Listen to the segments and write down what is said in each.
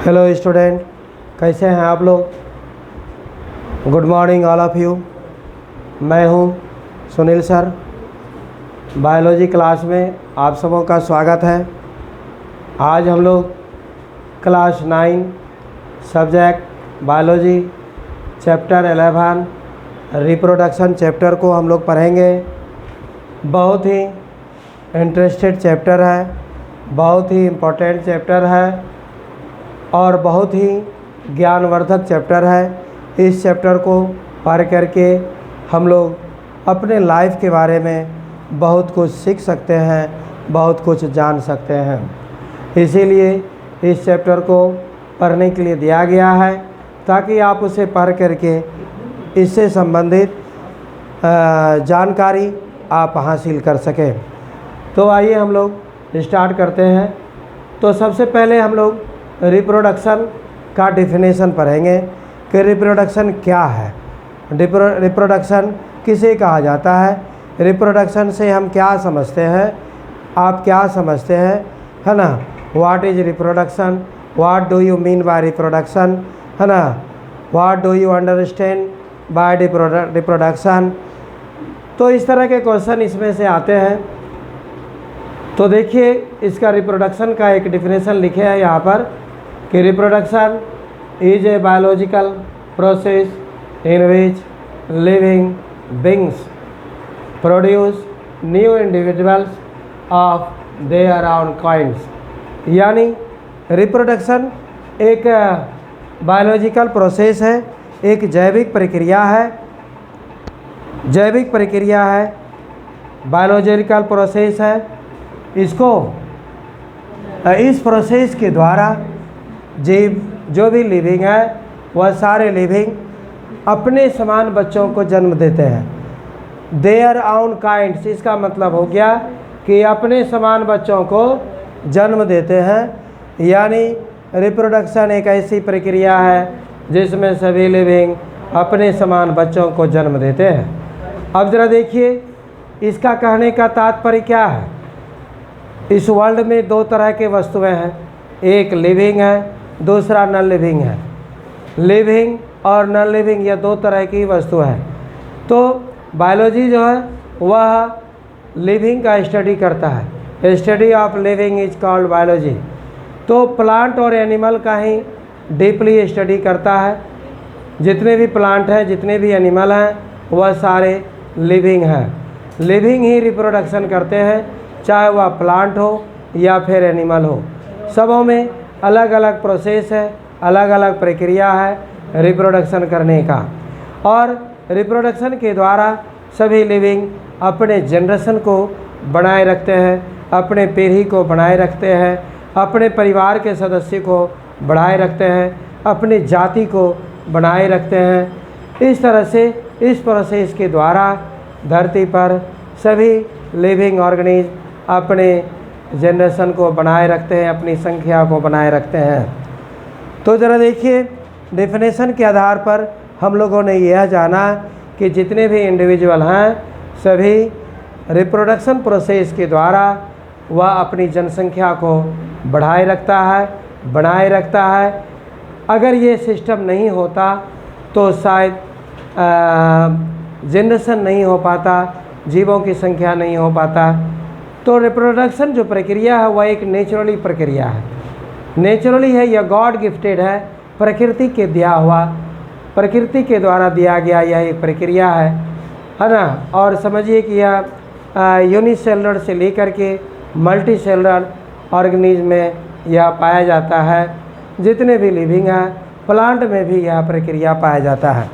Hello student, कैसे हैं आप लोग। Good morning all of you. मैं हूं सुनील सर। बायोलॉजी क्लास में आप सबों का स्वागत है। आज हम लोग class 9 subject biology chapter 11 reproduction chapter को हम लोग पढ़ेंगे। बहुत ही इंटरेस्टेड चैप्टर है, बहुत ही इम्पोर्टेंट चैप्टर है और बहुत ही ज्ञानवर्धक चैप्टर है। इस चैप्टर को पढ़ करके हम लोग अपने लाइफ के बारे में बहुत कुछ सीख सकते हैं, बहुत कुछ जान सकते हैं। इसीलिए इस चैप्टर को पढ़ने के लिए दिया गया है ताकि आप उसे पढ़ करके इससे संबंधित जानकारी आप हासिल कर सकें। तो आइए हम लोग स्टार्ट करते हैं। तो सबसे पहले हम लोग रिप्रोडक्शन का डिफिनेशन पढ़ेंगे कि रिप्रोडक्शन क्या है, रिप्रोडक्शन किसे कहा जाता है, रिप्रोडक्शन से हम क्या समझते हैं, आप क्या समझते हैं, है ना। What is reproduction, what do you mean by reproduction, है ना। What do you understand by reproduction. तो इस तरह के क्वेश्चन इसमें से आते हैं। तो देखिए, इसका रिप्रोडक्शन का एक डिफिनेशन लिखे है यहाँ पर कि reproduction is a biological process in which living beings produce new individuals of their own kinds. यानी रिप्रोडक्शन एक बायोलॉजिकल प्रोसेस है, एक जैविक प्रक्रिया है, जैविक प्रक्रिया है, बायोलॉजिकल प्रोसेस है। इसको इस प्रोसेस के द्वारा जीव जो भी लिविंग है वह सारे लिविंग अपने समान बच्चों को जन्म देते हैं। देयर ओन काइंड्स, इसका मतलब हो गया कि अपने समान बच्चों को जन्म देते हैं। यानी रिप्रोडक्शन एक ऐसी प्रक्रिया है जिसमें सभी लिविंग अपने समान बच्चों को जन्म देते हैं। अब ज़रा देखिए, इसका कहने का तात्पर्य क्या है। इस वर्ल्ड में दो तरह के वस्तुएं हैं, एक लिविंग है, दूसरा नॉन लिविंग है। लिविंग और नॉन लिविंग ये दो तरह की वस्तु है। तो बायोलॉजी जो है वह लिविंग का स्टडी करता है, study of living is called biology. तो प्लांट और एनिमल का ही डीपली स्टडी करता है। जितने भी प्लांट हैं, जितने भी एनिमल हैं, वह सारे लिविंग हैं। लिविंग ही रिप्रोडक्शन करते हैं, चाहे वह प्लांट हो या फिर एनिमल हो। सबों में अलग अलग प्रोसेस है, अलग अलग प्रक्रिया है रिप्रोडक्शन करने का। और रिप्रोडक्शन के द्वारा सभी लिविंग अपने जनरेशन को बनाए रखते हैं, अपने पीढ़ी को बनाए रखते हैं, अपने परिवार के सदस्य को बढ़ाए रखते हैं, अपनी जाति को बनाए रखते हैं। इस तरह से इस प्रोसेस के द्वारा धरती पर सभी लिविंग ऑर्गेनिज्म अपने जनरेशन को बनाए रखते हैं, अपनी संख्या को बनाए रखते हैं। तो ज़रा देखिए, डेफिनेशन के आधार पर हम लोगों ने यह जाना कि जितने भी इंडिविजुअल हैं सभी रिप्रोडक्शन प्रोसेस के द्वारा वह अपनी जनसंख्या को बढ़ाए रखता है, बनाए रखता है। अगर ये सिस्टम नहीं होता तो शायद जनरेशन नहीं हो पाता, जीवों की संख्या नहीं हो पाता। तो रिप्रोडक्शन जो प्रक्रिया है वह एक नेचुरली प्रक्रिया है, नेचुरली है, यह गॉड गिफ्टेड है, प्रकृति के दिया हुआ, प्रकृति के द्वारा दिया गया यह एक प्रक्रिया है ना। और समझिए कि यह यूनिसेलुलर से लेकर के मल्टी सेलुलर ऑर्गेनिज्म में यह पाया जाता है। जितने भी लिविंग हैं, प्लांट में भी यह प्रक्रिया पाया जाता है।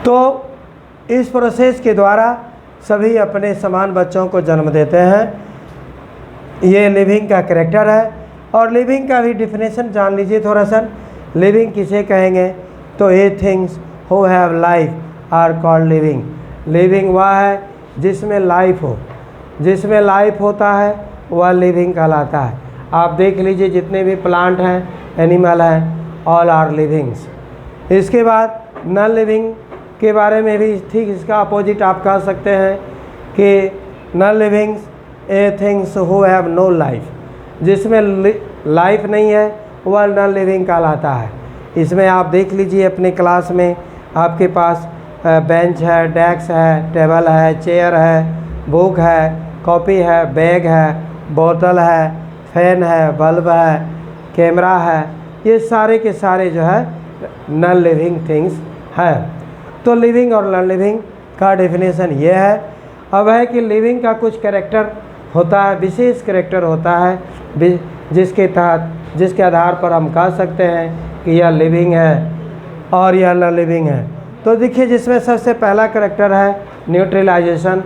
तो इस प्रोसेस के द्वारा सभी अपने समान बच्चों को जन्म देते हैं। ये लिविंग का कैरेक्टर है। और लिविंग का भी डिफिनेशन जान लीजिए थोड़ा सा। लिविंग किसे कहेंगे, तो ये things who have life are called living. Living वह है जिसमें लाइफ हो, जिसमें लाइफ होता है वह लिविंग कहलाता है। आप देख लीजिए, जितने भी प्लांट हैं, एनिमल हैं, ऑल आर लिविंग्स। इसके बाद नॉन लिविंग के बारे में भी ठीक इसका अपोजिट आप कह सकते हैं कि non livings a things who have no life, जिसमें लाइफ नहीं है वह नॉन लिविंग कहलाता है। इसमें आप देख लीजिए अपने क्लास में आपके पास बेंच है, डेस्क है, टेबल है, चेयर है, बुक है, कॉपी है, बैग है, बोतल है, फैन है, बल्ब है, कैमरा है, ये सारे के सारे जो है नॉन लिविंग थिंग्स है। तो लिविंग और नॉन लिविंग का डेफिनेशन ये है। अब है कि लिविंग का कुछ कैरेक्टर होता है, विशेष कैरेक्टर होता है जिसके आधार पर हम कह सकते हैं कि यह लिविंग है और यह नॉन लिविंग है। तो देखिए जिसमें सबसे पहला कैरेक्टर है न्यूट्रलाइजेशन,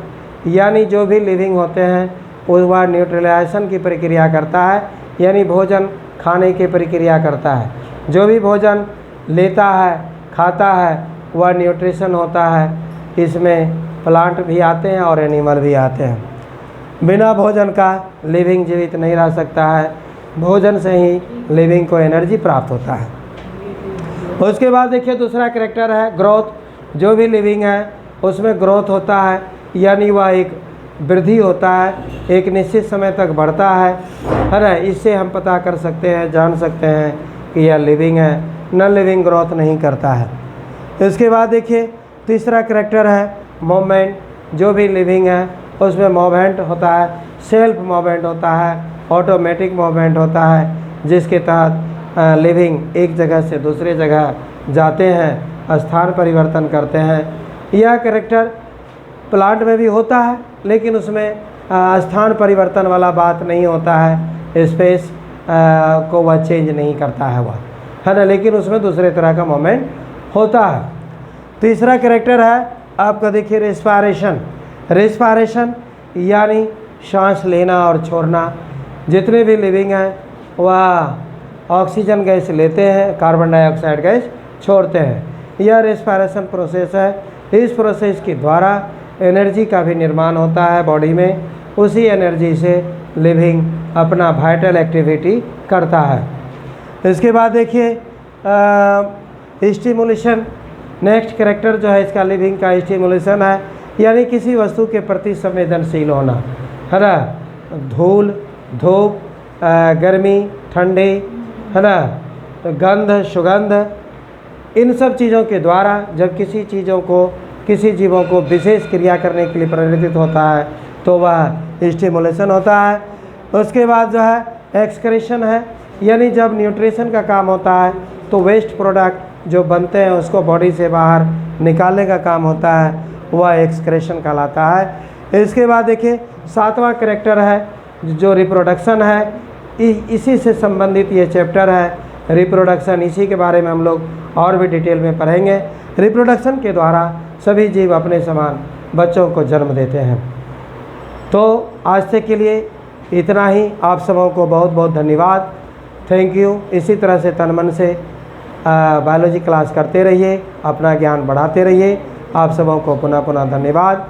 यानी जो भी लिविंग होते हैं वह न्यूट्रलाइजेशन की प्रक्रिया करता है, यानी भोजन खाने की प्रक्रिया करता है। जो भी भोजन लेता है खाता है वह न्यूट्रिशन होता है। इसमें प्लांट भी आते हैं और एनिमल भी आते हैं। बिना भोजन का लिविंग जीवित नहीं रह सकता है, भोजन से ही लिविंग को एनर्जी प्राप्त होता है। उसके बाद देखिए दूसरा कैरेक्टर है ग्रोथ। जो भी लिविंग है उसमें ग्रोथ होता है, यानी वह एक वृद्धि होता है, एक निश्चित समय तक बढ़ता है ना। इससे हम पता कर सकते हैं, जान सकते हैं कि यह लिविंग है। नॉन लिविंग ग्रोथ नहीं करता है। इसके बाद देखिए तीसरा कैरेक्टर है मूवमेंट। जो भी लिविंग है उसमें मूवमेंट होता है, सेल्फ मूवमेंट होता है, ऑटोमेटिक मूवमेंट होता है, जिसके तहत लिविंग एक जगह से दूसरे जगह जाते हैं, स्थान परिवर्तन करते हैं। यह कैरेक्टर प्लांट में भी होता है, लेकिन उसमें स्थान परिवर्तन वाला बात नहीं होता है, स्पेस को वह चेंज नहीं करता है वह, है ना, लेकिन उसमें दूसरे तरह का मोमेंट होता है। तीसरा कैरेक्टर है आपका देखिए रेस्पायरेशन। रेस्पायरेशन यानी सांस लेना और छोड़ना। जितने भी लिविंग हैं वह ऑक्सीजन गैस लेते हैं, कार्बन डाइऑक्साइड गैस छोड़ते हैं। यह रेस्पायरेशन प्रोसेस है। इस प्रोसेस के द्वारा एनर्जी का भी निर्माण होता है बॉडी में। उसी एनर्जी से लिविंग अपना वाइटल एक्टिविटी करता है। इसके बाद देखिए स्टिमुलेशन। नेक्स्ट कैरेक्टर जो है इसका लिविंग का स्टिमुलेशन है, यानी किसी वस्तु के प्रति संवेदनशील होना, है ना। धूल, धूप, गर्मी, ठंडी, है ना, गंध, सुगंध, इन सब चीज़ों के द्वारा जब किसी जीवों को विशेष क्रिया करने के लिए प्रेरित होता है तो वह स्टिमुलेशन होता है। उसके बाद जो है एक्सक्रीशन है, यानी जब न्यूट्रिशन का काम होता है तो वेस्ट प्रोडक्ट जो बनते हैं उसको बॉडी से बाहर निकालने का काम होता है, वह एक्सक्रीशन कहलाता है। इसके बाद देखिए सातवां कैरेक्टर है जो रिप्रोडक्शन है। इसी से संबंधित ये चैप्टर है रिप्रोडक्शन। इसी के बारे में हम लोग और भी डिटेल में पढ़ेंगे। रिप्रोडक्शन के द्वारा सभी जीव अपने समान बच्चों को जन्म देते हैं। तो आज तक के लिए इतना ही। आप सबों को बहुत बहुत धन्यवाद, थैंक यू। इसी तरह से तन मन से बायोलॉजी क्लास करते रहिए, अपना ज्ञान बढ़ाते रहिए। आप सबों को पुनः पुनः धन्यवाद।